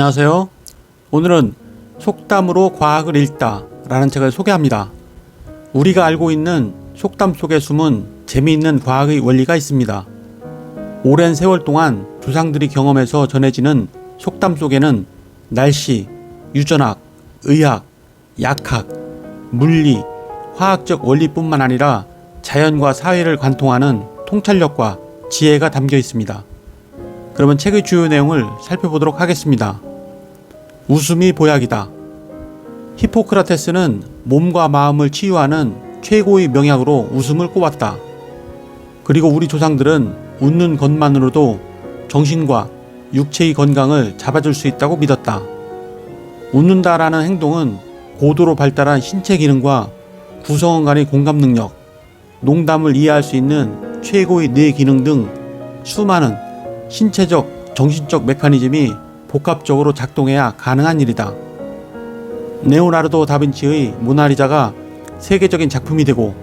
안녕하세요. 오늘은 속담으로 과학을 읽다 라는 책을 소개합니다. 우리가 알고 있는 속담 속에 숨은 재미있는 과학의 원리가 있습니다. 오랜 세월 동안 조상들이 경험해서 전해지는 속담 속에는 날씨, 유전학, 의학, 약학, 물리, 화학적 원리뿐만 아니라 자연과 사회를 관통하는 통찰력과 지혜가 담겨 있습니다. 그러면 책의 주요 내용을 살펴보도록 하겠습니다. 웃음이 보약이다. 히포크라테스는 몸과 마음을 치유하는 최고의 명약으로 웃음을 꼽았다. 그리고 우리 조상들은 웃는 것만으로도 정신과 육체의 건강을 잡아줄 수 있다고 믿었다. 웃는다라는 행동은 고도로 발달한 신체 기능과 구성원 간의 공감 능력, 농담을 이해할 수 있는 최고의 뇌 기능 등 수많은 신체적, 정신적 메커니즘이 복합적으로 작동해야 가능한 일이다. 레오나르도 다빈치의 모나리자가 세계적인 작품이 되고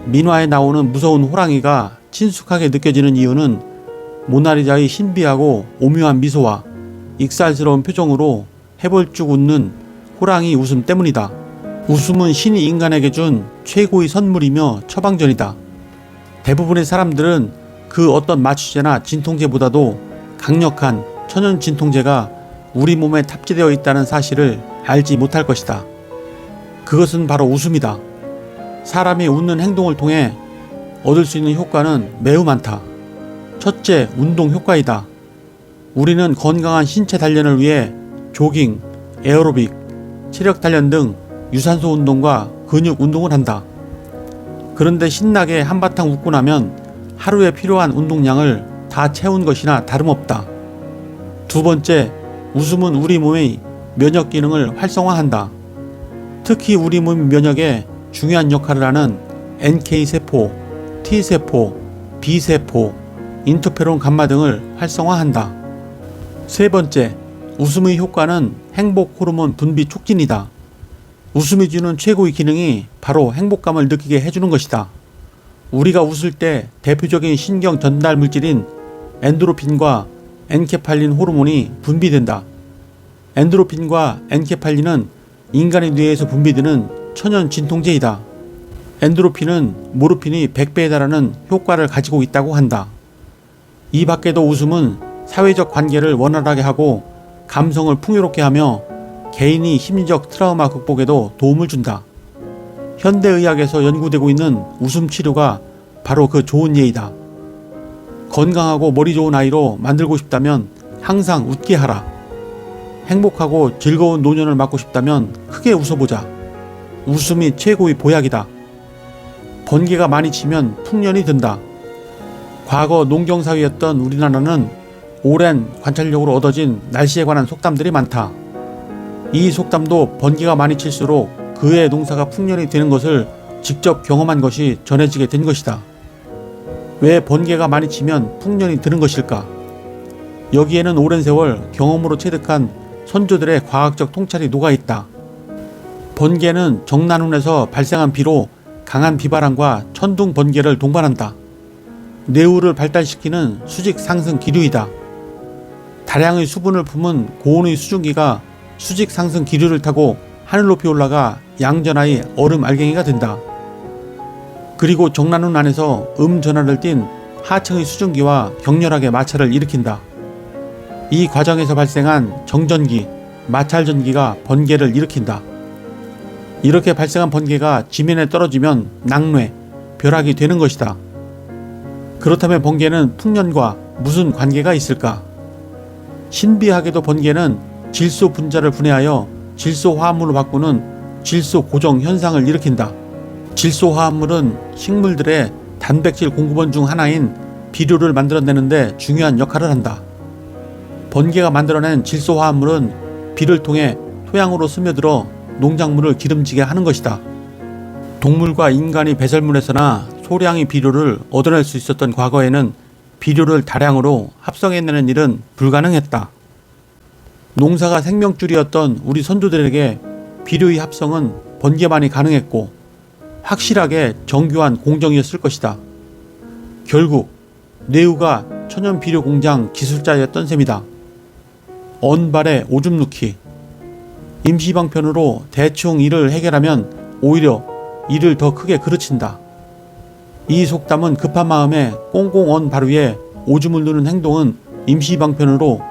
민화에 나오는 무서운 호랑이가 친숙하게 느껴지는 이유는 모나리자의 신비하고 오묘한 미소와 익살스러운 표정으로 해벌쭉 웃는 호랑이 웃음 때문이다. 웃음은 신이 인간에게 준 최고의 선물이며 처방전이다. 대부분의 사람들은 그 어떤 마취제나 진통제보다도 강력한 천연 진통제가 우리 몸에 탑재되어 있다는 사실을 알지 못할 것이다. 그것은 바로 웃음이다. 사람이 웃는 행동을 통해 얻을 수 있는 효과는 매우 많다. 첫째, 운동 효과이다. 우리는 건강한 신체 단련을 위해 조깅, 에어로빅, 체력 단련 등 유산소 운동과 근육 운동을 한다. 그런데 신나게 한바탕 웃고 나면 하루에 필요한 운동량을 다 채운 것이나 다름없다. 두 번째, 웃음은 우리 몸의 면역 기능을 활성화한다. 특히 우리 몸 면역에 중요한 역할을 하는 NK세포, T세포, B세포, 인터페론 감마 등을 활성화한다. 세 번째, 웃음의 효과는 행복 호르몬 분비 촉진이다. 웃음이 주는 최고의 기능이 바로 행복감을 느끼게 해주는 것이다. 우리가 웃을 때 대표적인 신경 전달 물질인 엔도르핀과 엔케팔린 호르몬이 분비된다. 엔도르핀과 엔케팔린은 인간의 뇌에서 분비되는 천연 진통제이다. 엔도르핀은 모르핀이 100배에 달하는 효과를 가지고 있다고 한다. 이 밖에도 웃음은 사회적 관계를 원활하게 하고 감성을 풍요롭게 하며 개인이 심리적 트라우마 극복에도 도움을 준다. 현대의학에서 연구되고 있는 웃음 치료가 바로 그 좋은 예이다. 건강하고 머리 좋은 아이로 만들고 싶다면 항상 웃게 하라. 행복하고 즐거운 노년을 맞고 싶다면 크게 웃어보자. 웃음이 최고의 보약이다. 번개가 많이 치면 풍년이 든다. 과거 농경사회였던 우리나라는 오랜 관찰력으로 얻어진 날씨에 관한 속담들이 많다. 이 속담도 번개가 많이 칠수록 그의 농사가 풍년이 되는 것을 직접 경험한 것이 전해지게 된 것이다. 왜 번개가 많이 치면 풍년이 드는 것일까? 여기에는 오랜 세월 경험으로 체득한 선조들의 과학적 통찰이 녹아있다. 번개는 정난운에서 발생한 비로 강한 비바람과 천둥 번개를 동반한다. 뇌우를 발달시키는 수직 상승 기류이다. 다량의 수분을 품은 고온의 수증기가 수직 상승 기류를 타고 하늘 높이 올라가 양전하의 얼음 알갱이가 된다. 그리고 정난운 안에서 전하를 띤 하층의 수증기와 격렬하게 마찰을 일으킨다. 이 과정에서 발생한 정전기, 마찰전기가 번개를 일으킨다. 이렇게 발생한 번개가 지면에 떨어지면 낙뢰, 벼락이 되는 것이다. 그렇다면 번개는 풍년과 무슨 관계가 있을까? 신비하게도 번개는 질소 분자를 분해하여 질소 화합물로 바꾸는 질소 고정 현상을 일으킨다. 질소 화합물은 식물들의 단백질 공급원 중 하나인 비료를 만들어내는데 중요한 역할을 한다. 번개가 만들어낸 질소 화합물은 비를 통해 토양으로 스며들어 농작물을 기름지게 하는 것이다. 동물과 인간이 배설물에서나 소량의 비료를 얻어낼 수 있었던 과거에는 비료를 다량으로 합성해내는 일은 불가능했다. 농사가 생명줄이었던 우리 선조들에게 비료의 합성은 번개만이 가능했고 확실하게 정교한 공정이었을 것이다. 결국 뇌우가 천연 비료 공장 기술자였던 셈이다. 언발에 오줌 누기. 임시방편으로 대충 일을 해결하면 오히려 일을 더 크게 그르친다. 이 속담은 급한 마음에 꽁꽁 언 발 위에 오줌을 누는 행동은 임시방편으로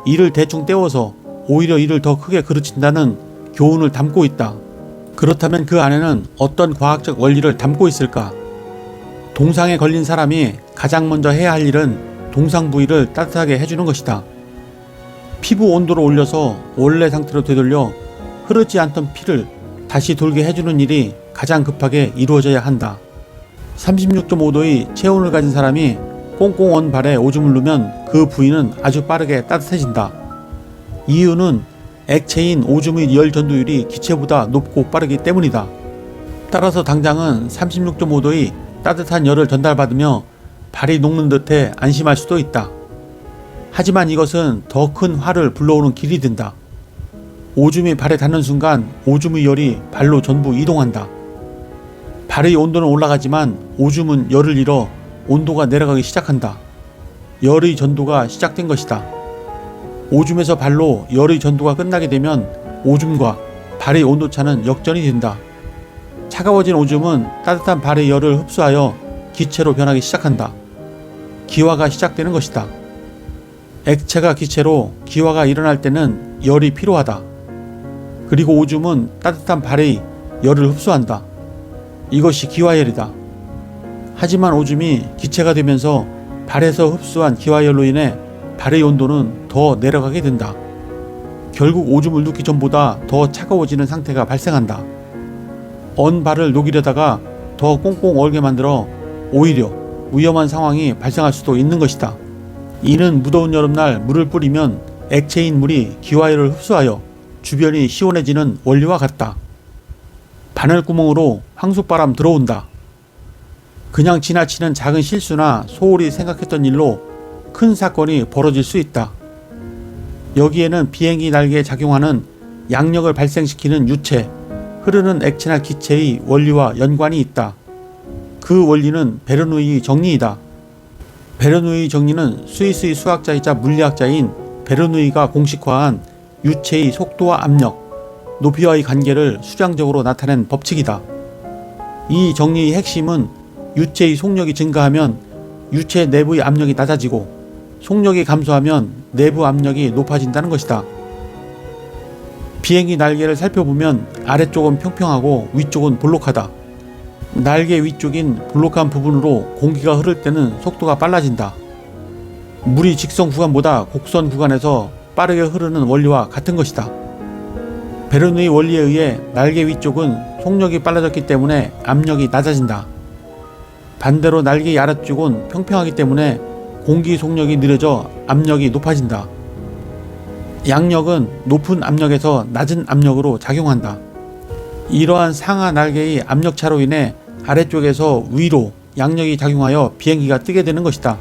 일을 대충 때워서 오히려 일을 더 크게 그르친다는 교훈을 담고 있다. 그렇다면 그 안에는 어떤 과학적 원리를 담고 있을까? 동상에 걸린 사람이 가장 먼저 해야 할 일은 동상 부위를 따뜻하게 해주는 것이다. 피부 온도를 올려서 원래 상태로 되돌려 흐르지 않던 피를 다시 돌게 해주는 일이 가장 급하게 이루어져야 한다. 36.5도의 체온을 가진 사람이 꽁꽁 언 발에 오줌을 누면 그 부위는 아주 빠르게 따뜻해진다. 이유는 액체인 오줌의 열 전도율이 기체보다 높고 빠르기 때문이다. 따라서 당장은 36.5도의 따뜻한 열을 전달받으며 발이 녹는 듯해 안심할 수도 있다. 하지만 이것은 더 큰 화를 불러오는 길이 된다. 오줌이 발에 닿는 순간 오줌의 열이 발로 전부 이동한다. 발의 온도는 올라가지만 오줌은 열을 잃어 온도가 내려가기 시작한다. 열의 전도가 시작된 것이다. 오줌에서 발로 열의 전도가 끝나게 되면 오줌과 발의 온도차는 역전이 된다. 차가워진 오줌은 따뜻한 발의 열을 흡수하여 기체로 변하기 시작한다. 기화가 시작되는 것이다. 액체가 기체로 기화가 일어날 때는 열이 필요하다. 그리고 오줌은 따뜻한 발의 열을 흡수한다. 이것이 기화열이다. 하지만 오줌이 기체가 되면서 발에서 흡수한 기화열로 인해 발의 온도는 더 내려가게 된다. 결국 오줌을 눕기 전보다 더 차가워지는 상태가 발생한다. 언 발을 녹이려다가 더 꽁꽁 얼게 만들어 오히려 위험한 상황이 발생할 수도 있는 것이다. 이는 무더운 여름날 물을 뿌리면 액체인 물이 기화열을 흡수하여 주변이 시원해지는 원리와 같다. 바늘구멍으로 황소바람 들어온다. 그냥 지나치는 작은 실수나 소홀히 생각했던 일로 큰 사건이 벌어질 수 있다. 여기에는 비행기 날개에 작용하는 양력을 발생시키는 유체, 흐르는 액체나 기체의 원리와 연관이 있다. 그 원리는 베르누이의 정리이다. 베르누이의 정리는 스위스의 수학자이자 물리학자인 베르누이가 공식화한 유체의 속도와 압력, 높이와의 관계를 수량적으로 나타낸 법칙이다. 이 정리의 핵심은 유체의 속력이 증가하면 유체 내부의 압력이 낮아지고 속력이 감소하면 내부 압력이 높아진다는 것이다. 비행기 날개를 살펴보면 아래쪽은 평평하고 위쪽은 볼록하다. 날개 위쪽인 볼록한 부분으로 공기가 흐를 때는 속도가 빨라진다. 물이 직선 구간보다 곡선 구간에서 빠르게 흐르는 원리와 같은 것이다. 베르누이 원리에 의해 날개 위쪽은 속력이 빨라졌기 때문에 압력이 낮아진다. 반대로 날개 아래쪽은 평평하기 때문에 공기 속력이 느려져 압력이 높아진다. 양력은 높은 압력에서 낮은 압력으로 작용한다. 이러한 상하 날개의 압력차로 인해 아래쪽에서 위로 양력이 작용하여 비행기가 뜨게 되는 것이다.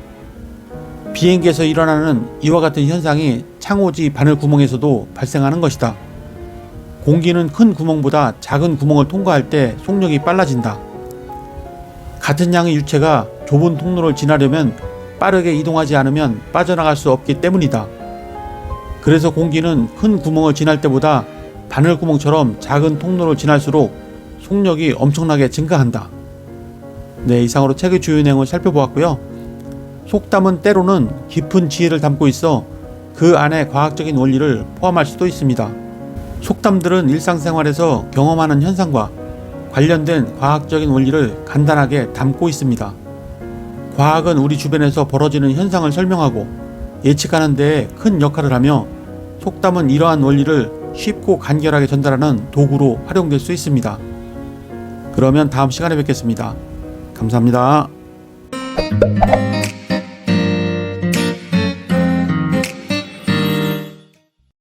비행기에서 일어나는 이와 같은 현상이 창호지 바늘 구멍에서도 발생하는 것이다. 공기는 큰 구멍보다 작은 구멍을 통과할 때 속력이 빨라진다. 같은 양의 유체가 좁은 통로를 지나려면 빠르게 이동하지 않으면 빠져나갈 수 없기 때문이다. 그래서 공기는 큰 구멍을 지날 때보다 바늘구멍처럼 작은 통로를 지날수록 속력이 엄청나게 증가한다. 네, 이상으로 책의 주요 내용을 살펴보았고요. 속담은 때로는 깊은 지혜를 담고 있어 그 안에 과학적인 원리를 포함할 수도 있습니다. 속담들은 일상생활에서 경험하는 현상과 관련된 과학적인 원리를 간단하게 담고 있습니다. 과학은 우리 주변에서 벌어지는 현상을 설명하고 예측하는 데에 큰 역할을 하며 속담은 이러한 원리를 쉽고 간결하게 전달하는 도구로 활용될 수 있습니다. 그러면 다음 시간에 뵙겠습니다. 감사합니다.